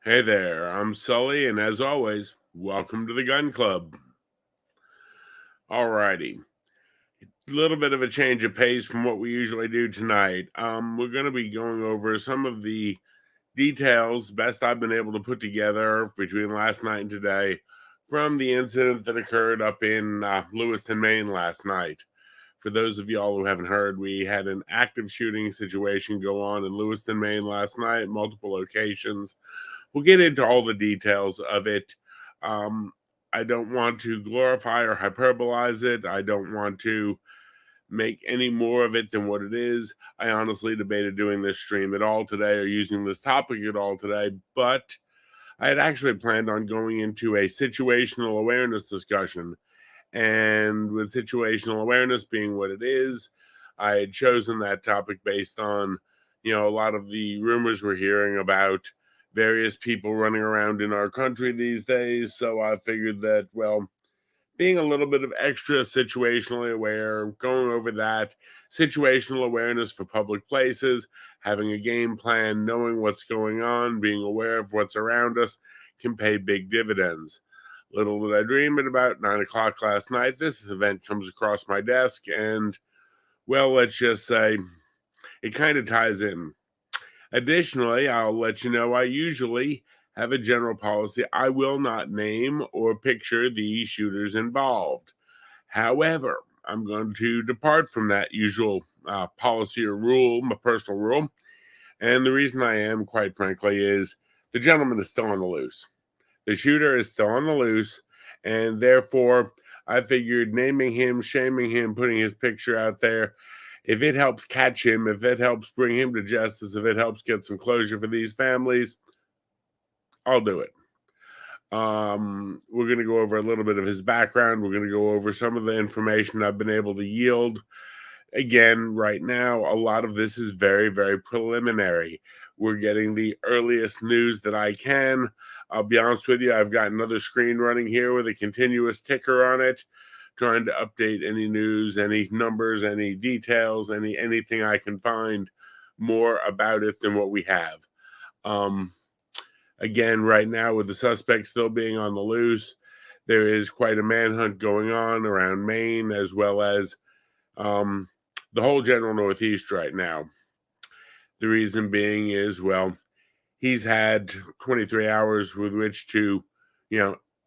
Hey there, I'm Sully, and as always, welcome to the Gun Club. Alrighty, a little bit of a change of pace from what we usually do tonight. We're going to be going over some of the details, best I've been able to put together between last night and today, from the incident that occurred up in Lewiston, Maine last night. For those of y'all who haven't heard, we had an active shooting situation go on in Lewiston, Maine last night, multiple locations. We'll get into all the details of it. Um, I don't want to glorify or hyperbolize it. I don't want to make any more of it than what it is. I honestly debated doing this stream at all today or using this topic at all today, but I had actually planned on going into a situational awareness discussion. And with situational awareness being what it is, I had chosen that topic based on, a lot of the rumors we're hearing about various people running around in our country these days. So I figured that, well, being a little bit of extra situationally aware, going over that situational awareness for public places, having a game plan, knowing what's going on, being aware of what's around us can pay big dividends. Little did I dream at about 9 o'clock last night, this event comes across my desk, and, well, let's just say it kind of ties in. Additionally, I'll let you know I usually have a general policy. I will not name or picture the shooters involved. However, I'm going to depart from that usual policy or rule, my personal rule. And the reason I am, quite frankly, is the gentleman is still on the loose. The shooter is still on the loose, and therefore, I figured naming him, shaming him, putting his picture out there, if it helps catch him, if it helps bring him to justice, if it helps get some closure for these families, I'll do it. We're going to go over a little bit of his background. We're going to go over some of the information I've been able to yield. Again, right now, a lot of this is very, very preliminary. We're getting the earliest news that I can. I'll be honest with you, I've got another screen running here with a continuous ticker on it, trying to update any news, any numbers, any details, anything I can find more about it than what we have. Again, right now, with the suspect still being on the loose, there is quite a manhunt going on around Maine, as well as the whole general Northeast right now. The reason being is, well, he's had 23 hours with which to,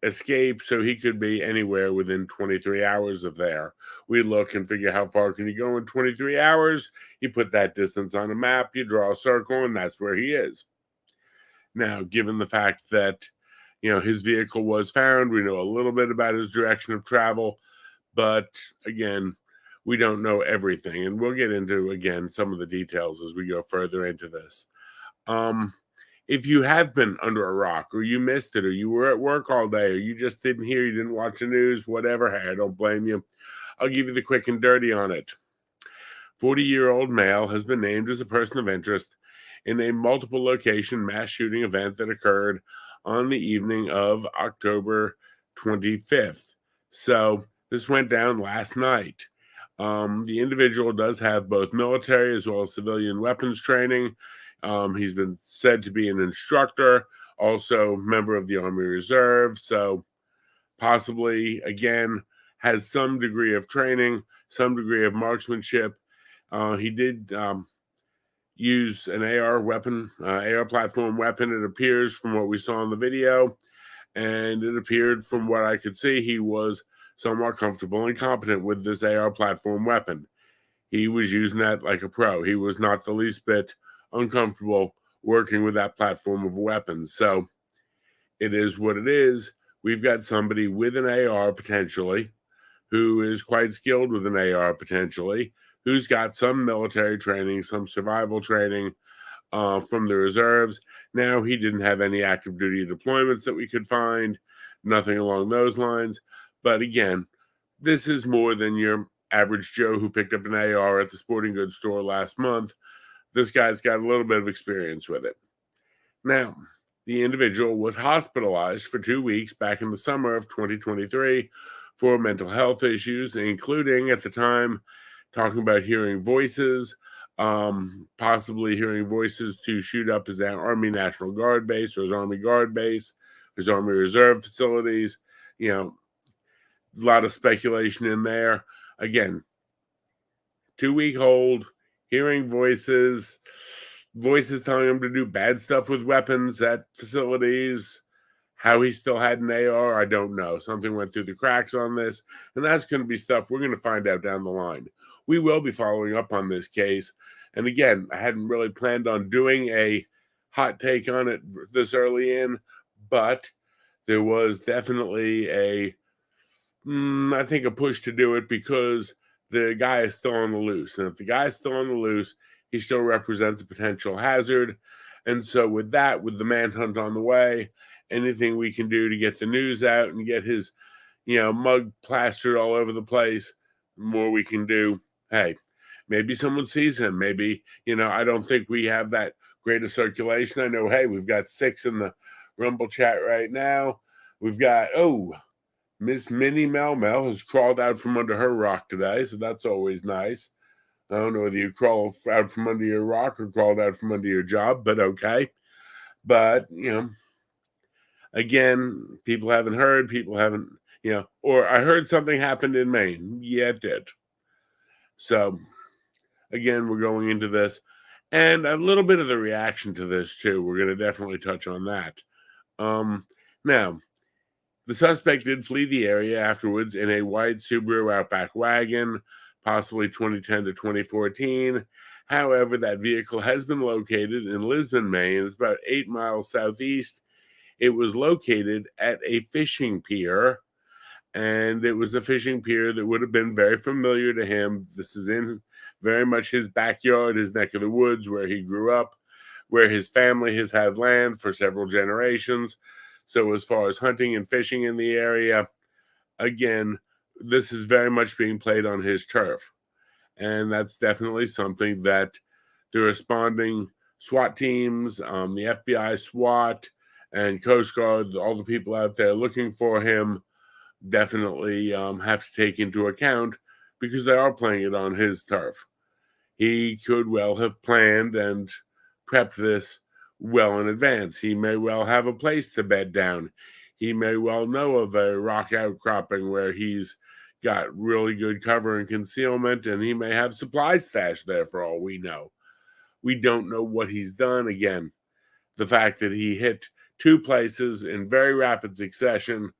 escape, so he could be anywhere within 23 hours of there. We look and figure how far can you go in 23 hours? You put that distance on a map, you draw a circle, and that's where he is. Now, given the fact that, his vehicle was found, we know a little bit about his direction of travel, but again, we don't know everything, and we'll get into, again, some of the details as we go further into this. If you have been under a rock, or you missed it, or you were at work all day, or you just didn't hear, you didn't watch the news, whatever, hey, I don't blame you. I'll give you the quick and dirty on it. 40-year-old male has been named as a person of interest in a multiple location mass shooting event that occurred on the evening of October 25th. So this went down last night. The individual does have both military as well as civilian weapons training. He's been said to be an instructor, also member of the Army Reserve. So possibly, again, has some degree of training, some degree of marksmanship. He did use an AR weapon, AR platform weapon, it appears from what we saw in the video. And it appeared from what I could see, he was somewhat comfortable and competent with this AR platform weapon. He was using that like a pro. He was not the least bit uncomfortable working with that platform of weapons. So it is what it is. We've got somebody with an AR potentially, who is quite skilled with an AR potentially, who's got some military training, some survival training from the reserves. Now, he didn't have any active duty deployments that we could find, nothing along those lines. But again, this is more than your average Joe who picked up an AR at the sporting goods store last month. This guy's got a little bit of experience with it. Now, the individual was hospitalized for 2 weeks back in the summer of 2023 for mental health issues, including at the time talking about hearing voices, possibly hearing voices to shoot up his Army National Guard base or his Army Guard base, his Army Reserve facilities. You know, a lot of speculation in there. Again, 2-week hold, hearing voices telling him to do bad stuff with weapons at facilities. How he still had an AR, I don't know. Something went through the cracks on this, and that's going to be stuff we're going to find out down the line. We will be following up on this case. And again, I hadn't really planned on doing a hot take on it this early in, but there was definitely I think a push to do it because the guy is still on the loose. And if the guy is still on the loose, he still represents a potential hazard. And so with that, with the manhunt on the way, anything we can do to get the news out and get his, mug plastered all over the place, the more we can do. Hey, maybe someone sees him. Maybe, I don't think we have that great a circulation. I know, hey, we've got 6 in the Rumble chat right now. We've got, Miss Minnie Mel has crawled out from under her rock today, so that's always nice. I don't know whether you crawled out from under your rock or crawled out from under your job, but okay. But, again, people haven't heard, or I heard something happened in Maine. Yeah, it did. So, again, we're going into this. And a little bit of the reaction to this, too. We're going to definitely touch on that. Now, the suspect did flee the area afterwards in a white Subaru Outback wagon, possibly 2010 to 2014. However, that vehicle has been located in Lewiston, Maine. It's about 8 miles southeast. It was located at a fishing pier, and it was a fishing pier that would have been very familiar to him. This is in very much his backyard, his neck of the woods, where he grew up, where his family has had land for several generations. So as far as hunting and fishing in the area, again, this is very much being played on his turf. And that's definitely something that the responding SWAT teams, the FBI SWAT, and Coast Guard, all the people out there looking for him, definitely have to take into account because they are playing it on his turf. He could well have planned and prepped this well in advance. He may well have a place to bed down. He may well know of a rock outcropping where he's got really good cover and concealment, and he may have supplies stashed there for all we know. We don't know what he's done. Again, the fact that he hit 2 places in very rapid succession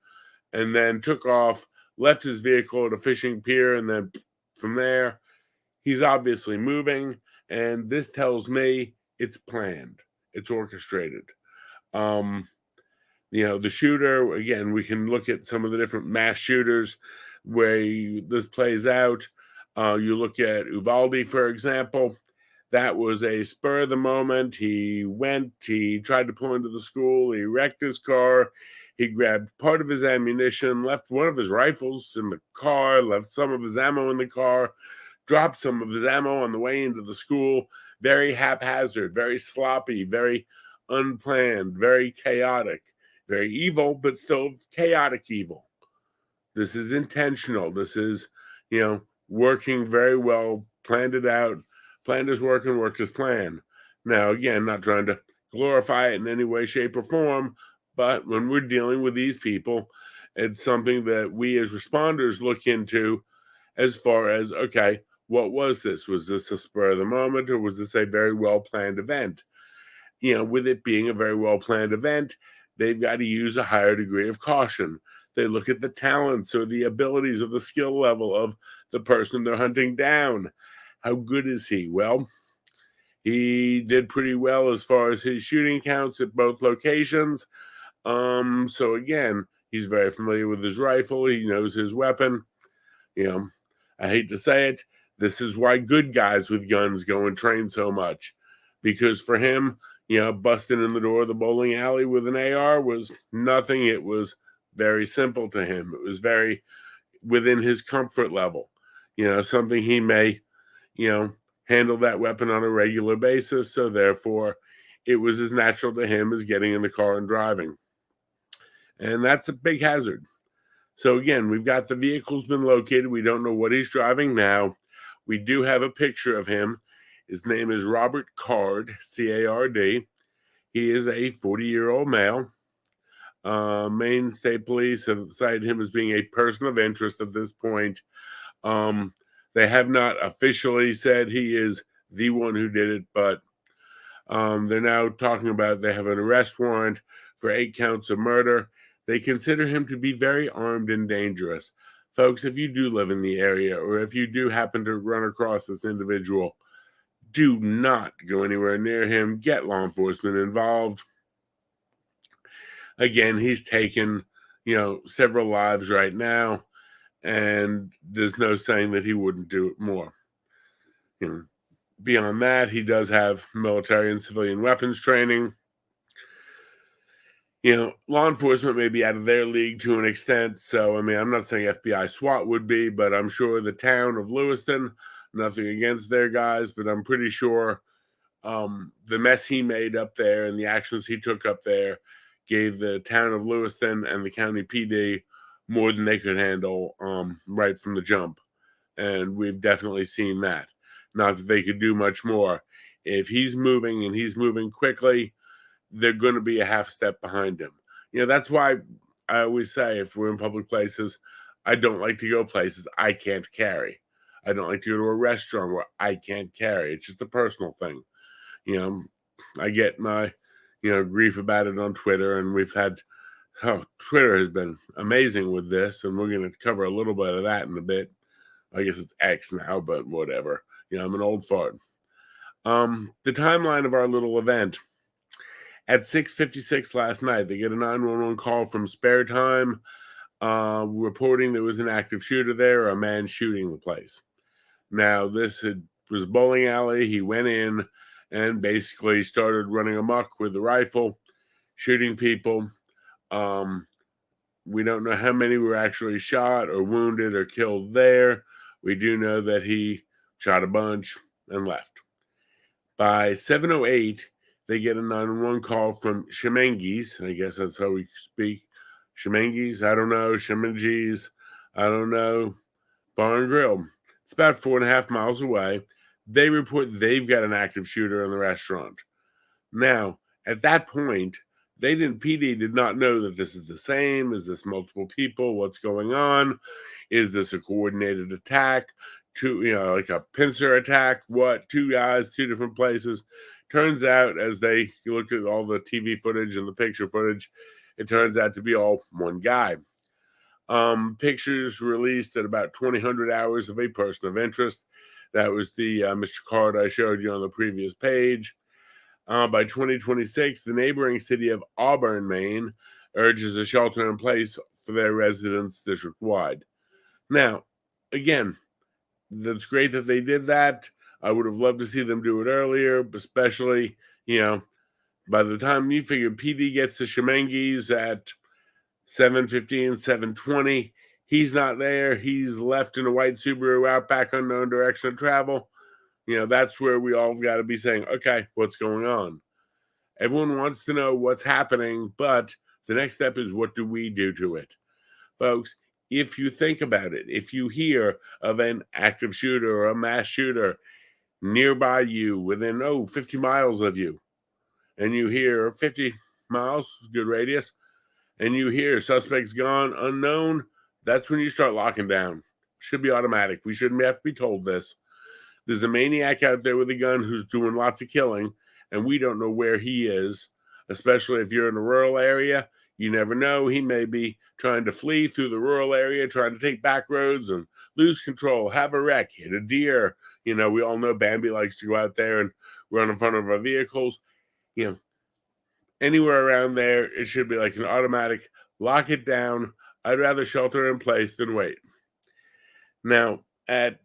and then took off, left his vehicle at a fishing pier, and then from there, he's obviously moving, and this tells me it's planned. It's orchestrated. The shooter, again, we can look at some of the different mass shooters where this plays out. You look at Uvalde, for example. That was a spur of the moment. He tried to pull into the school. He wrecked his car. He grabbed part of his ammunition, left one of his rifles in the car, left some of his ammo in the car, dropped some of his ammo on the way into the school. Very haphazard, very sloppy, very unplanned, very chaotic, very evil, but still chaotic evil. This is intentional. This is, working very well, planned it out, planned his work and worked his plan. Now, again, not trying to glorify it in any way, shape, or form, but when we're dealing with these people, it's something that we as responders look into as far as, okay, what was this? Was this a spur of the moment, or was this a very well-planned event? With it being a very well-planned event, they've got to use a higher degree of caution. They look at the talents or the abilities or the skill level of the person they're hunting down. How good is he? Well, he did pretty well as far as his shooting counts at both locations. So again, he's very familiar with his rifle. He knows his weapon. I hate to say it, this is why good guys with guns go and train so much. Because for him, busting in the door of the bowling alley with an AR was nothing. It was very simple to him. It was very within his comfort level. Something he may, handle that weapon on a regular basis. So therefore, it was as natural to him as getting in the car and driving. And that's a big hazard. So again, we've got the vehicle's been located. We don't know what he's driving now. We do have a picture of him His name is Robert Card, C-A-R-D. He is a 40-year-old male. Maine State Police have cited him as being a person of interest at this point. They have not officially said he is the one who did it, but they're now talking about they have an arrest warrant for 8 counts of murder. They consider him to be very armed and dangerous. Folks, if you do live in the area or if you do happen to run across this individual, do not go anywhere near him. Get law enforcement involved. Again, he's taken, several lives right now, and there's no saying that he wouldn't do it more. Beyond that, he does have military and civilian weapons training. Law enforcement may be out of their league to an extent. So, I'm not saying FBI SWAT would be, but I'm sure the town of Lewiston, nothing against their guys, but I'm pretty sure the mess he made up there and the actions he took up there gave the town of Lewiston and the county PD more than they could handle right from the jump. And we've definitely seen that. Not that they could do much more. If he's moving and he's moving quickly, they're going to be a half step behind him. That's why I always say if we're in public places, I don't like to go places I can't carry. I don't like to go to a restaurant where I can't carry. It's just a personal thing. I get my, grief about it on Twitter, and we've had, Twitter has been amazing with this, and we're going to cover a little bit of that in a bit. I guess it's X now, but whatever. I'm an old fart. The timeline of our little event. At 6:56 last night, they get a 911 call from Spare Time reporting there was an active shooter there, a man shooting the place. Now, this was a bowling alley. He went in and basically started running amok with the rifle, shooting people. We don't know how many were actually shot or wounded or killed there. We do know that he shot a bunch and left. By 7:08, they get a 911 call from Shemengis. I guess that's how we speak. Shemengis, I don't know. Shemengis, I don't know. Bar and Grill. It's about 4.5 miles away. They report they've got an active shooter in the restaurant. Now, at that point, PD did not know that this is the same. Is this multiple people? What's going on? Is this a coordinated attack? Like a pincer attack? What? 2 guys, 2 different places. Turns out, as they looked at all the TV footage and the picture footage, it turns out to be all one guy. Pictures released at about 2,000 hours of a person of interest. That was the Mr. Card I showed you on the previous page. By 2026, the neighboring city of Auburn, Maine, urges a shelter in place for their residents district-wide. Now, again, that's great that they did that. I would have loved to see them do it earlier, especially, by the time you figure PD gets to Shemengis at 7:15, 7:20, he's not there. He's left in a white Subaru Outback, unknown direction of travel. That's where we all got to be saying, okay, what's going on? Everyone wants to know what's happening, but the next step is what do we do to it? Folks, if you think about it, if you hear of an active shooter or a mass shooter nearby you, within 50 miles of you, and you hear 50 miles, good radius, and you hear suspects gone, unknown, that's when you start locking down. Should be automatic. We shouldn't have to be told this. There's a maniac out there with a gun who's doing lots of killing, and we don't know where he is, especially if you're in a rural area. You never know. He may be trying to flee through the rural area, trying to take back roads and lose control, have a wreck, hit a deer. We all know Bambi likes to go out there and run in front of our vehicles. Anywhere around there, it should be like an automatic lock it down. I'd rather shelter in place than wait. Now, at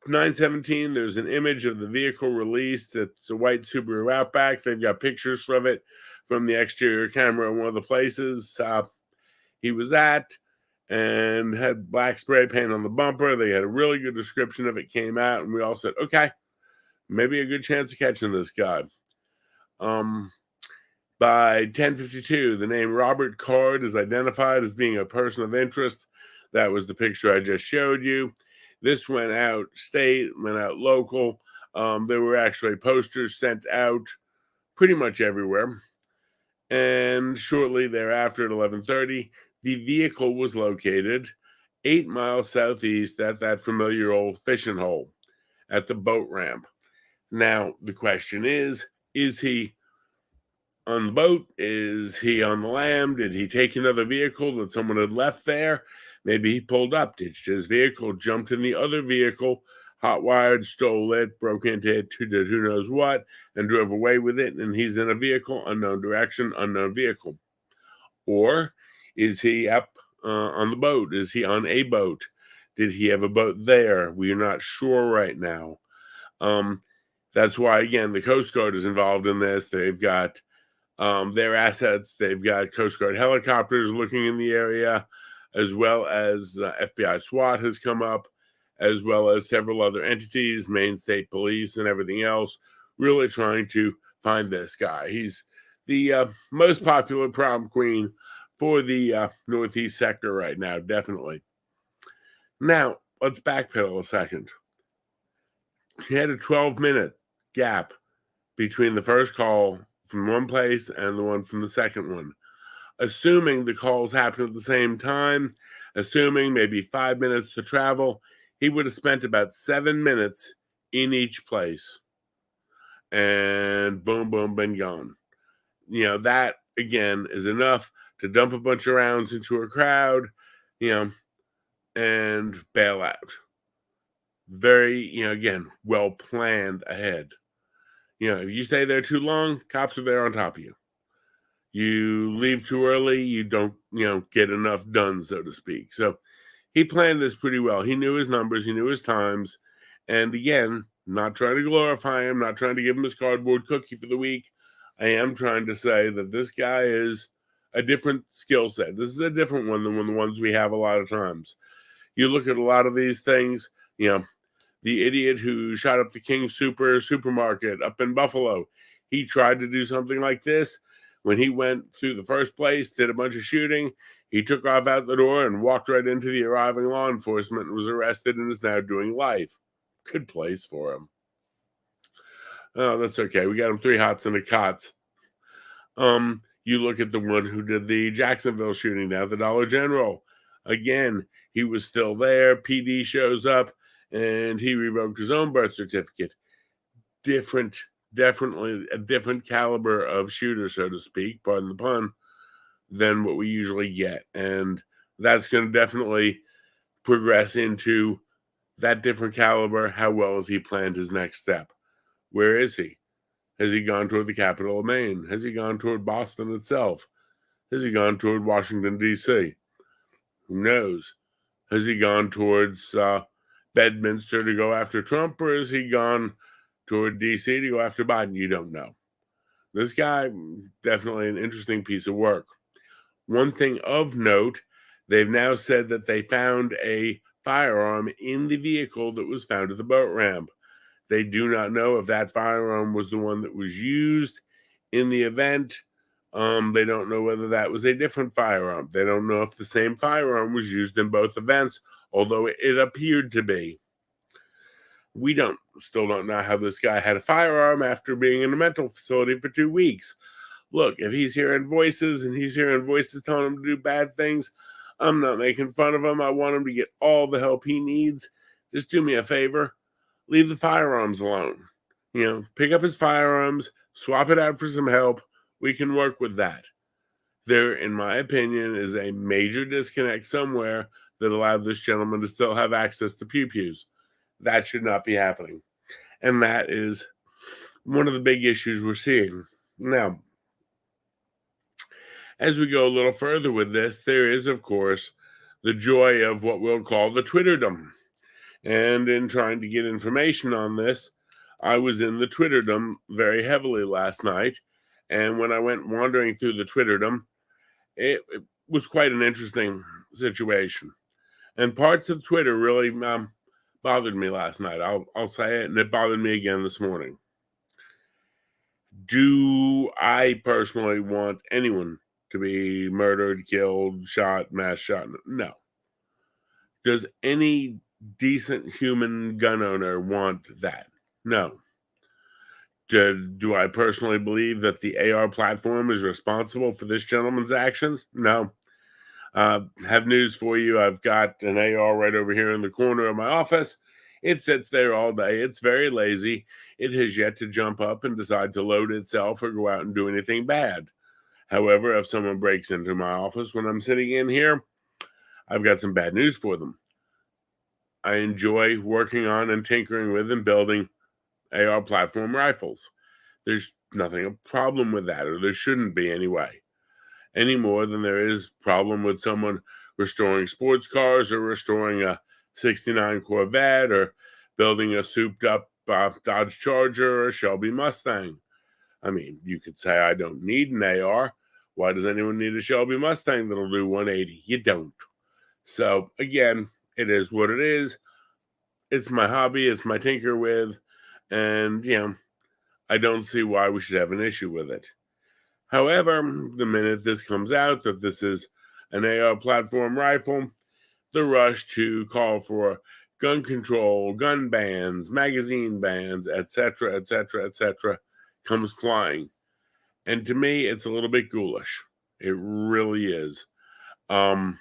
9:17, there's an image of the vehicle released. It's a white Subaru Outback. They've got pictures from it from the exterior camera in one of the places he was at, and had black spray paint on the bumper. They had a really good description of it, came out, and we all said, okay, maybe a good chance of catching this guy. By 10:52, the name Robert Card is identified as being a person of interest. That was the picture I just showed you. This went out state, went out local. There were actually posters sent out pretty much everywhere. And shortly thereafter, at 11:30, the vehicle was located 8 miles southeast at that familiar old fishing hole at the boat ramp. Now, the question is he on the boat? Is he on the lam? Did he take another vehicle that someone had left there? Maybe he pulled up, ditched his vehicle, jumped in the other vehicle, hot-wired, stole it, broke into it, did who knows what, and drove away with it, and he's in a vehicle, unknown direction, unknown vehicle. Or is he up on the boat? Is he on a boat? Did he have a boat there? We're not sure right now. That's why, again, the Coast Guard is involved in this. They've got their assets. They've got Coast Guard helicopters looking in the area, as well as FBI SWAT has come up, as well as several other entities, Maine State Police and everything else, really trying to find this guy. He's the most popular prom queen for the Northeast sector right now, definitely. Now, let's backpedal a second. He had a 12-minute gap between the first call from one place and the one from the second one. Assuming the calls happened at the same time, assuming maybe 5 minutes to travel, he would have spent about 7 minutes in each place. And boom, boom, been gone. That, again, is enough to dump a bunch of rounds into a crowd, and bail out. Very, again, well planned ahead. If you stay there too long, cops are there on top of you. You leave too early, you don't, get enough done, so to speak. So he planned this pretty well. He knew his numbers, he knew his times. And again, not trying to glorify him, not trying to give him his cardboard cookie for the week. I am trying to say that this guy is a different skill set. This is a different one than the ones we have a lot of times. You look at a lot of these things, the idiot who shot up the King supermarket up in Buffalo, he tried to do something like this. When he went through the first place, did a bunch of shooting, he took off out the door and walked right into the arriving law enforcement and was arrested and is now doing life. Good place for him. Oh, that's okay. We got him 3 hots and a cots. You look at the one who did the Jacksonville shooting down at the Dollar General. Again, he was still there. PD shows up and he revoked his own birth certificate. Definitely a different caliber of shooter, so to speak, pardon the pun, than what we usually get. And that's going to definitely progress into that different caliber. How well has he planned his next step? Where is he? Has he gone toward the capital of Maine? Has he gone toward Boston itself? Has he gone toward Washington, D.C.? Who knows? Has he gone towards Bedminster to go after Trump, or has he gone toward D.C. to go after Biden? You don't know. This guy, definitely an interesting piece of work. One thing of note, they've now said that they found a firearm in the vehicle that was found at the boat ramp. They do not know if that firearm was the one that was used in the event. They don't know whether that was a different firearm. They don't know if the same firearm was used in both events, although it appeared to be. We still don't know how this guy had a firearm after being in a mental facility for 2 weeks. Look, if he's hearing voices and he's hearing voices telling him to do bad things, I'm not making fun of him. I want him to get all the help he needs. Just do me a favor. Leave the firearms alone. Pick up his firearms, swap it out for some help. We can work with that. There, in my opinion, is a major disconnect somewhere that allowed this gentleman to still have access to pew-pews. That should not be happening. And that is one of the big issues we're seeing. Now, as we go a little further with this, there is, of course, the joy of what we'll call the Twitterdom. And in trying to get information on this, I was in the Twitterdom very heavily last night. And when I went wandering through the Twitterdom, it was quite an interesting situation. And parts of Twitter really bothered me last night. I'll say it, and it bothered me again this morning. Do I personally want anyone to be murdered, killed, shot, mass shot? No. Does any decent human gun owner want that? No. Do I personally believe that the AR platform is responsible for this gentleman's actions? No. Have news for you. I've got an AR right over here in the corner of my office. It sits there all day. It's very lazy. It has yet to jump up and decide to load itself or go out and do anything bad. However, if someone breaks into my office when I'm sitting in here, I've got some bad news for them. I enjoy working on and tinkering with and building AR platform rifles. There's nothing a problem with that, or there shouldn't be anyway, any more than there is problem with someone restoring sports cars or restoring a 69 Corvette or building a souped up Dodge Charger or Shelby Mustang. I mean, you could say I don't need an AR. Why does anyone need a Shelby Mustang that'll do 180? You don't. So again, it is what it is. It's my hobby. It's my tinker with. And, I don't see why we should have an issue with it. However, the minute this comes out that this is an AR platform rifle, the rush to call for gun control, gun bans, magazine bans, etc., etc., etc., comes flying. And to me, it's a little bit ghoulish. It really is. I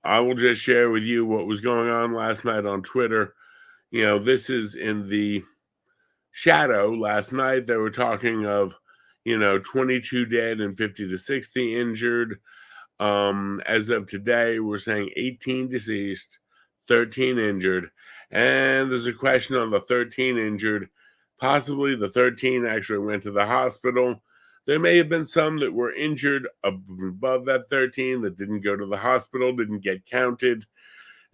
will just share with you what was going on last night on Twitter. This is in the shadow. Last night, they were talking of 22 dead and 50 to 60 injured. As of today, we're saying 18 deceased, 13 injured. And there's a question on the 13 injured. Possibly the 13 actually went to the hospital. There may have been some that were injured above that 13 that didn't go to the hospital, didn't get counted.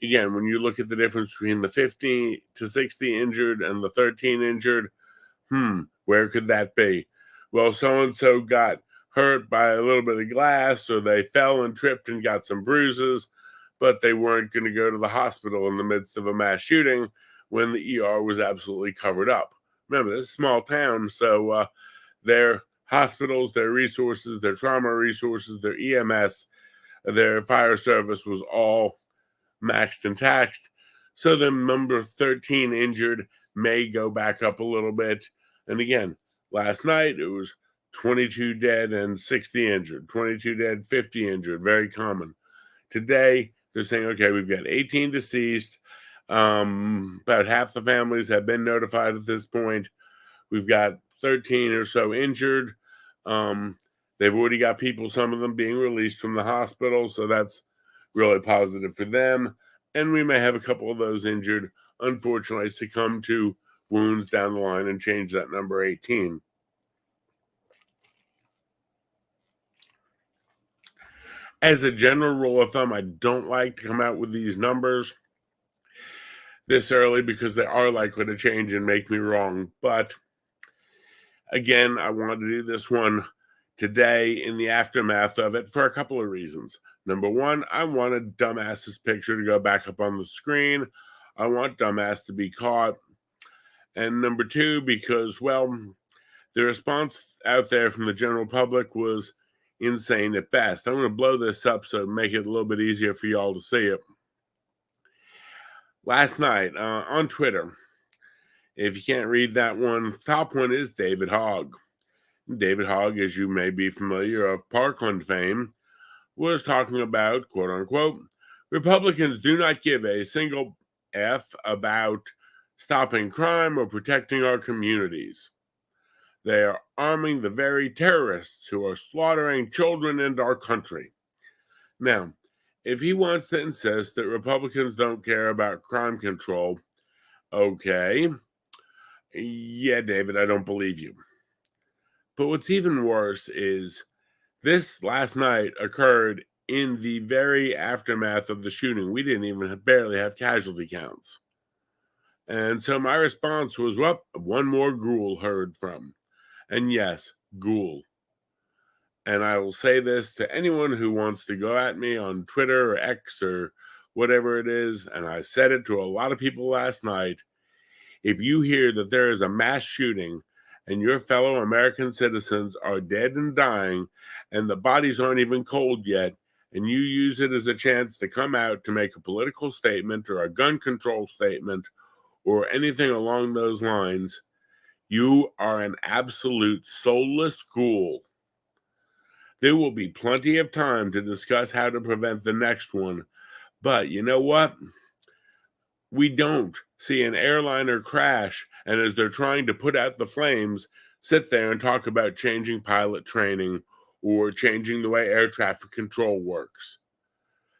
Again, when you look at the difference between the 50 to 60 injured and the 13 injured, where could that be? Well, so-and-so got hurt by a little bit of glass, or they fell and tripped and got some bruises, but they weren't going to go to the hospital in the midst of a mass shooting when the ER was absolutely covered up. Remember, this is a small town, so their hospitals, their resources, their trauma resources, their EMS, their fire service was all maxed and taxed. So the number 13 injured may go back up a little bit. And again, last night it was 22 dead and 60 injured, 22 dead, 50 injured, very common. Today, they're saying, okay, we've got 18 deceased. About half the families have been notified at this point. We've got 13 or so injured. They've already got people, some of them being released from the hospital, so that's really positive for them. And we may have a couple of those injured, unfortunately, succumb to wounds down the line and change that number 18. As a general rule of thumb, I don't like to come out with these numbers this early because they are likely to change and make me wrong. But again, I wanted to do this one today in the aftermath of it for a couple of reasons. Number one, I wanted Dumbass's picture to go back up on the screen. I want Dumbass to be caught. And number two, because, well, the response out there from the general public was insane at best. I'm going to blow this up so make it a little bit easier for y'all to see it. Last night on Twitter, if you can't read that one, the top one is David Hogg. David Hogg, as you may be familiar, of Parkland fame, was talking about, quote unquote, Republicans do not give a single F about stopping crime or protecting our communities. They are arming the very terrorists who are slaughtering children in our country. Now, if he wants to insist that Republicans don't care about crime control, okay. Yeah, David, I don't believe you. But what's even worse is this last night occurred in the very aftermath of the shooting. We didn't even barely have casualty counts. And so my response was, well, one more ghoul heard from. And yes, ghoul. And I will say this to anyone who wants to go at me on Twitter or X or whatever it is, and I said it to a lot of people last night. If you hear that there is a mass shooting and your fellow American citizens are dead and dying and the bodies aren't even cold yet, and you use it as a chance to come out to make a political statement or a gun control statement or anything along those lines, You are an absolute soulless ghoul. There will be plenty of time to discuss how to prevent the next one. But you know what? We don't see an airliner crash, and as they're trying to put out the flames, sit there and talk about changing pilot training or changing the way air traffic control works.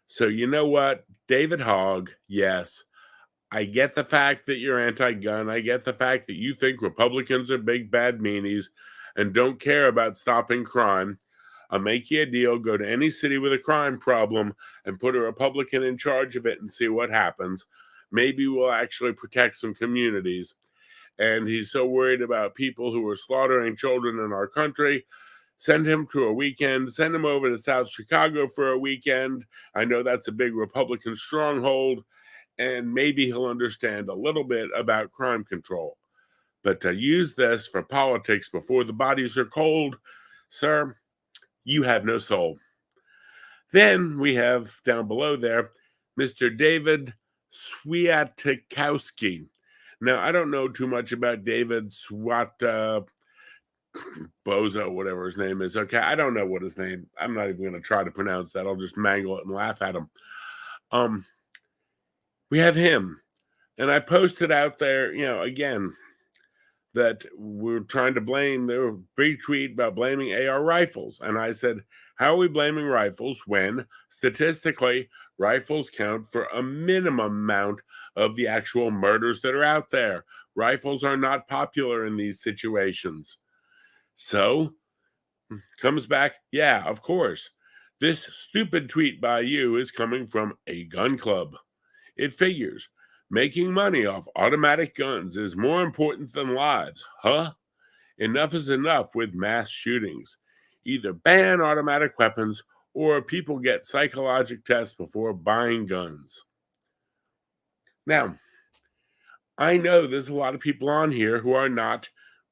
So you know what? David Hogg, yes, I get the fact that you're anti-gun. I get the fact that you think Republicans are big bad meanies and don't care about stopping crime. I'll make you a deal. Go to any city with a crime problem and put a Republican in charge of it and see what happens. Maybe we'll actually protect some communities. And he's so worried about people who are slaughtering children in our country. Send him to a weekend. Send him over to South Chicago for a weekend. I know that's a big Republican stronghold, and maybe he'll understand a little bit about crime control. But to use this for politics before the bodies are cold, sir, you have no soul. Then we have down below there Mr. David Swiatkowski. Now, I don't know too much about David Bozo, whatever his name is. Okay, I don't know what his name. I'm not even going to try to pronounce that. I'll just mangle it and laugh at him. We have him, and I posted out there, again, that we're trying to blame. There was a big tweet about blaming AR rifles, and I said, how are we blaming rifles when statistically rifles count for a minimum amount of the actual murders that are out there? Rifles are not popular in these situations. So comes back, yeah, of course. This stupid tweet by you is coming from a gun club. It figures making money off automatic guns is more important than lives. Huh? Enough is enough with mass shootings. Either ban automatic weapons or people get psychological tests before buying guns. Now, I know there's a lot of people on here who are not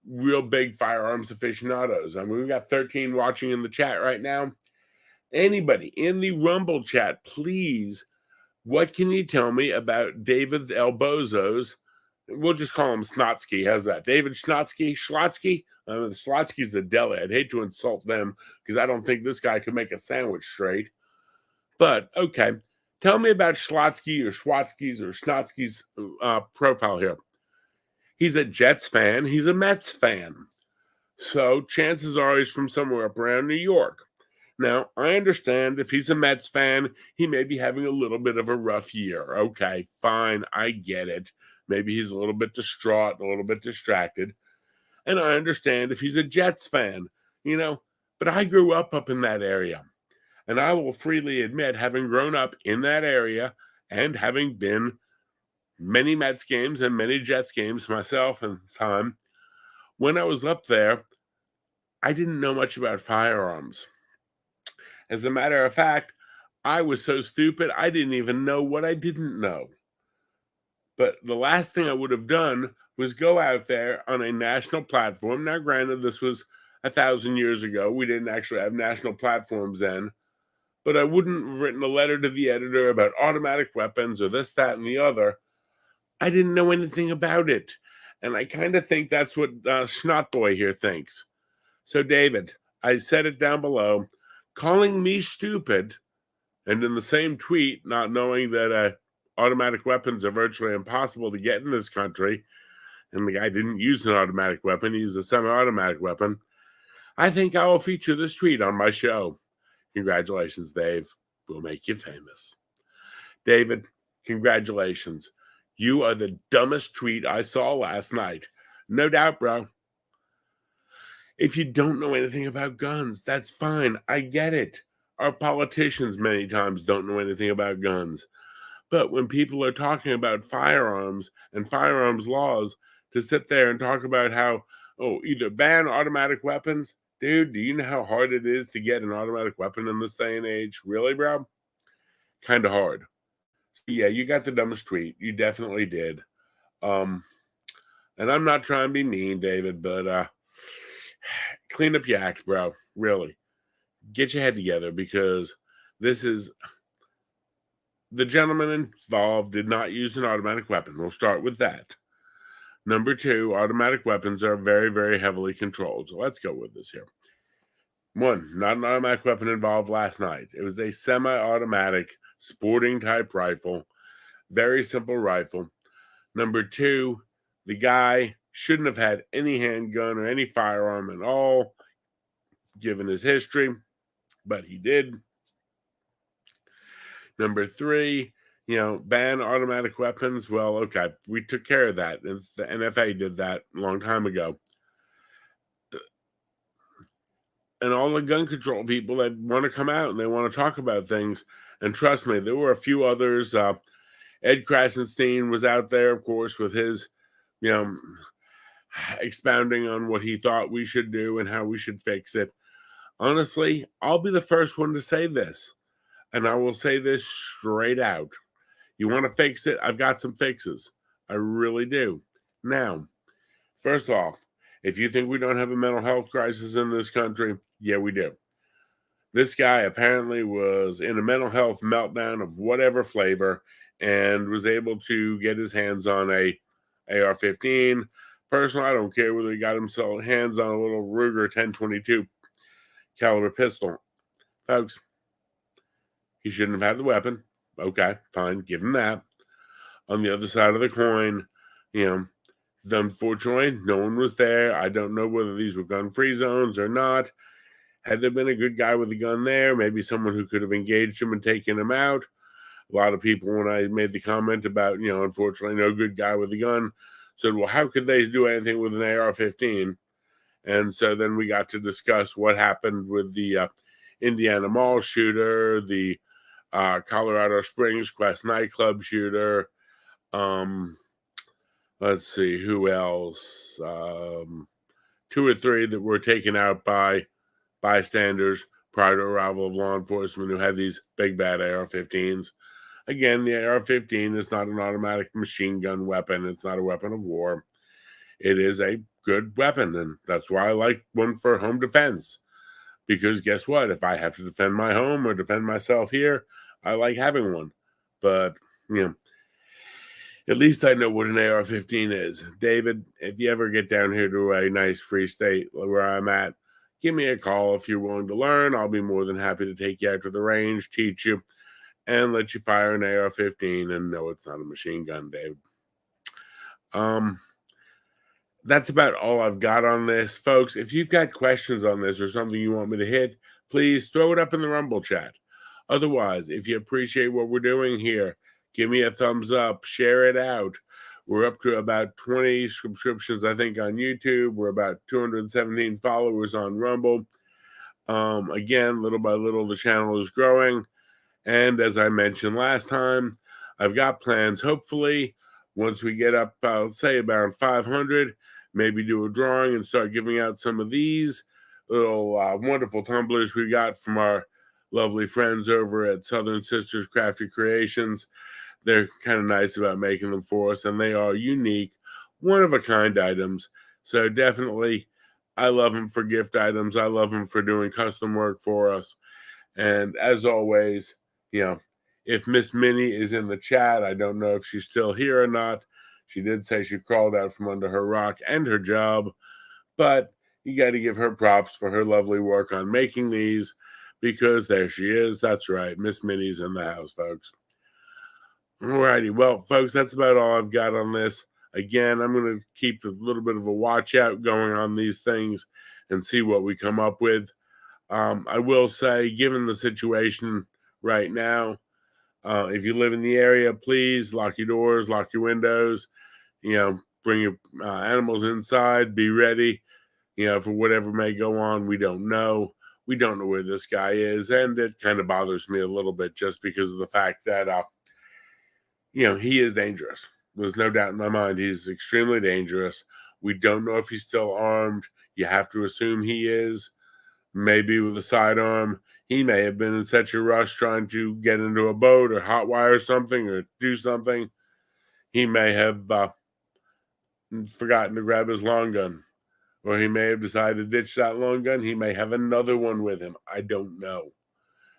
real big firearms aficionados. I mean, we've got 13 watching in the chat right now. Anybody in the Rumble chat, please, what can you tell me about David L. Bozo's? We'll just call him Snotsky. How's that? David Schlotsky? Slotsky's a deli. I'd hate to insult them because I don't think this guy could make a sandwich straight. But, okay. Tell me about Schlotsky or Schwatsky's or Schnotsky's profile here. He's a Jets fan. He's a Mets fan. So chances are he's from somewhere up around New York. Now, I understand if he's a Mets fan, he may be having a little bit of a rough year. Okay, fine. I get it. Maybe he's a little bit distraught, a little bit distracted. And I understand if he's a Jets fan, but I grew up in that area. And I will freely admit, having grown up in that area and having been many Mets games and many Jets games myself in time, when I was up there, I didn't know much about firearms. As a matter of fact, I was so stupid, I didn't even know what I didn't know. But the last thing I would have done was go out there on a national platform. Now, granted, this was 1,000 years ago. We didn't actually have national platforms then. But I wouldn't have written a letter to the editor about automatic weapons or this, that, and the other. I didn't know anything about it. And I kind of think that's what Schnotboy here thinks. So, David, I said it down below. Calling me stupid, and in the same tweet, not knowing that automatic weapons are virtually impossible to get in this country, and the guy didn't use an automatic weapon, he used a semi-automatic weapon, I think I will feature this tweet on my show. Congratulations, Dave. We'll make you famous. David, congratulations. You are the dumbest tweet I saw last night. No doubt, bro. If you don't know anything about guns, that's fine. I get it. Our politicians many times don't know anything about guns. But when people are talking about firearms and firearms laws, to sit there and talk about how, either ban automatic weapons. Dude, do you know how hard it is to get an automatic weapon in this day and age? Really, bro? Kind of hard. So yeah, you got the dumbest tweet. You definitely did. And I'm not trying to be mean, David, but clean up your act, bro. Really. Get your head together, because this is... The gentleman involved did not use an automatic weapon. We'll start with that. Number two, automatic weapons are very, very heavily controlled. So let's go with this here. One, not an automatic weapon involved last night. It was a semi-automatic sporting type rifle. Very simple rifle. Number two, the guy shouldn't have had any handgun or any firearm at all, given his history, but he did. Number three, ban automatic weapons. Well, okay, we took care of that. The NFA did that a long time ago. And all the gun control people that want to come out and they want to talk about things, and trust me, there were a few others. Ed Krasenstein was out there, of course, with his, expounding on what he thought we should do and how we should fix it. Honestly, I'll be the first one to say this, and I will say this straight out. You want to fix it? I've got some fixes. I really do. Now, first off, if you think we don't have a mental health crisis in this country, yeah, we do. This guy apparently was in a mental health meltdown of whatever flavor and was able to get his hands on a AR-15. Personally, I don't care whether he got himself hands on a little Ruger 1022 caliber pistol. Folks, he shouldn't have had the weapon. Okay, fine, give him that. On the other side of the coin, unfortunately, no one was there. I don't know whether these were gun-free zones or not. Had there been a good guy with a gun there, maybe someone who could have engaged him and taken him out. A lot of people, when I made the comment about, unfortunately, no good guy with a gun, said, well, how could they do anything with an AR-15? And so then we got to discuss what happened with the Indiana Mall shooter, the Colorado Springs Quest nightclub shooter. Let's see, who else? 2 or 3 that were taken out by bystanders prior to arrival of law enforcement who had these big bad AR-15s. Again, the AR-15 is not an automatic machine gun weapon. It's not a weapon of war. It is a good weapon, and that's why I like one for home defense. Because guess what? If I have to defend my home or defend myself here, I like having one. But, at least I know what an AR-15 is. David, if you ever get down here to a nice free state where I'm at, give me a call if you're willing to learn. I'll be more than happy to take you out to the range, teach you, and let you fire an AR-15. And no, it's not a machine gun, Dave. That's about all I've got on this. Folks, if you've got questions on this or something you want me to hit, please throw it up in the Rumble chat. Otherwise, if you appreciate what we're doing here, give me a thumbs up, share it out. We're up to about 20 subscriptions, I think, on YouTube. We're about 217 followers on Rumble. Again, little by little, the channel is growing. And as I mentioned last time, I've got plans, hopefully, once we get up, I'll say about 500, maybe do a drawing and start giving out some of these little wonderful tumblers we got from our lovely friends over at Southern Sisters Crafty Creations. They're kind of nice about making them for us, and they are unique, one-of-a-kind items. So definitely, I love them for gift items. I love them for doing custom work for us. And as always, if Miss Minnie is in the chat, I don't know if she's still here or not. She did say she crawled out from under her rock and her job, but you got to give her props for her lovely work on making these, because there she is. That's right, Miss Minnie's in the house, folks. Alrighty, well, folks, that's about all I've got on this. Again, I'm going to keep a little bit of a watch out going on these things and see what we come up with. I will say, given the situation right now, if you live in the area, please lock your doors, lock your windows, bring your animals inside, be ready, for whatever may go on. We don't know. We don't know where this guy is, and it kind of bothers me a little bit just because of the fact that, he is dangerous. There's no doubt in my mind he's extremely dangerous. We don't know if he's still armed. You have to assume he is, maybe with a sidearm. He may have been in such a rush trying to get into a boat or hotwire something or do something. He may have forgotten to grab his long gun, or he may have decided to ditch that long gun. He may have another one with him. I don't know.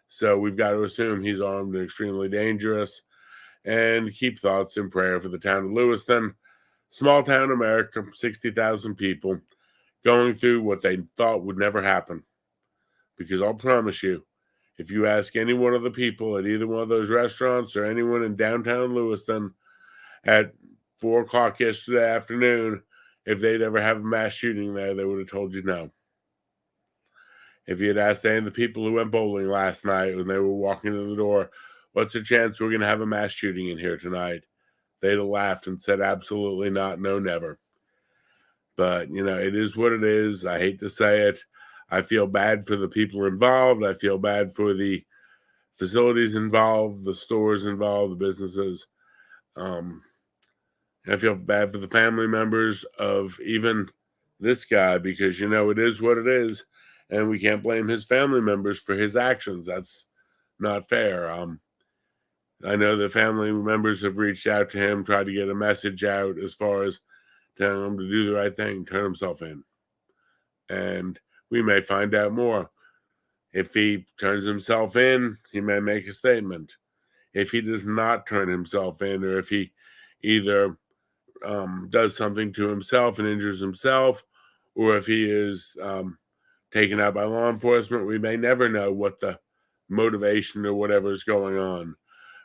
So we've got to assume he's armed and extremely dangerous, and keep thoughts in prayer for the town of Lewiston. Small town America, 60,000 people, going through what they thought would never happen. Because I'll promise you, if you ask any one of the people at either one of those restaurants or anyone in downtown Lewiston at 4 o'clock yesterday afternoon if they'd ever have a mass shooting there, they would have told you no. If you had asked any of the people who went bowling last night when they were walking in the door, what's the chance we're going to have a mass shooting in here tonight? They'd have laughed and said, absolutely not, no, never. But, it is what it is. I hate to say it. I feel bad for the people involved. I feel bad for the facilities involved, the stores involved, the businesses. I feel bad for the family members of even this guy because, it is what it is. And we can't blame his family members for his actions. That's not fair. I know the family members have reached out to him, tried to get a message out as far as telling him to do the right thing, turn himself in. And we may find out more. If he turns himself in, he may make a statement. If he does not turn himself in, or if he either does something to himself and injures himself, or if he is taken out by law enforcement, we may never know what the motivation or whatever is going on.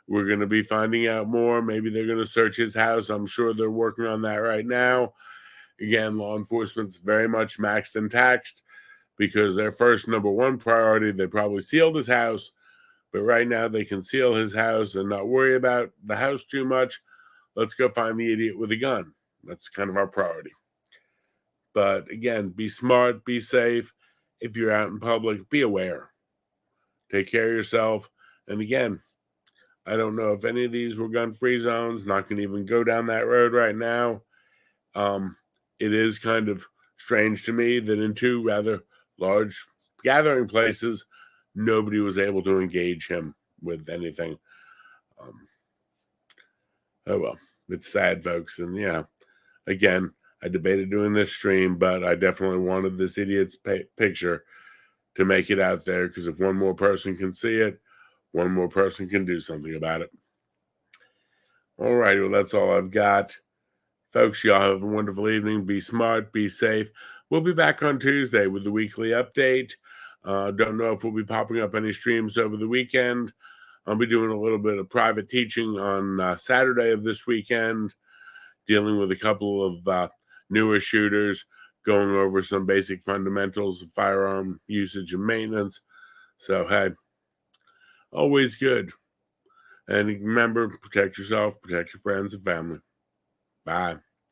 We're going to be finding out more. Maybe they're going to search his house. I'm sure they're working on that right now. Again, law enforcement's very much maxed and taxed because their first number one priority, they probably sealed his house, but right now they can seal his house and not worry about the house too much. Let's go find the idiot with a gun. That's kind of our priority. But again, be smart, be safe. If you're out in public, be aware. Take care of yourself. And again, I don't know if any of these were gun-free zones. Not going to even go down that road right now. It is kind of strange to me that in two rather large gathering places, nobody was able to engage him with anything. Oh well, it's sad, folks. And yeah, again, I debated doing this stream, but I definitely wanted this idiot's picture to make it out there because if one more person can see it, one more person can do something about it. All right, well, that's all I've got. Folks, y'all have a wonderful evening. Be smart, be safe. We'll be back on Tuesday with the weekly update. Don't know if we'll be popping up any streams over the weekend. I'll be doing a little bit of private teaching on Saturday of this weekend, dealing with a couple of newer shooters, going over some basic fundamentals of firearm usage and maintenance. So, hey, always good. And remember, protect yourself, protect your friends and family. Bye.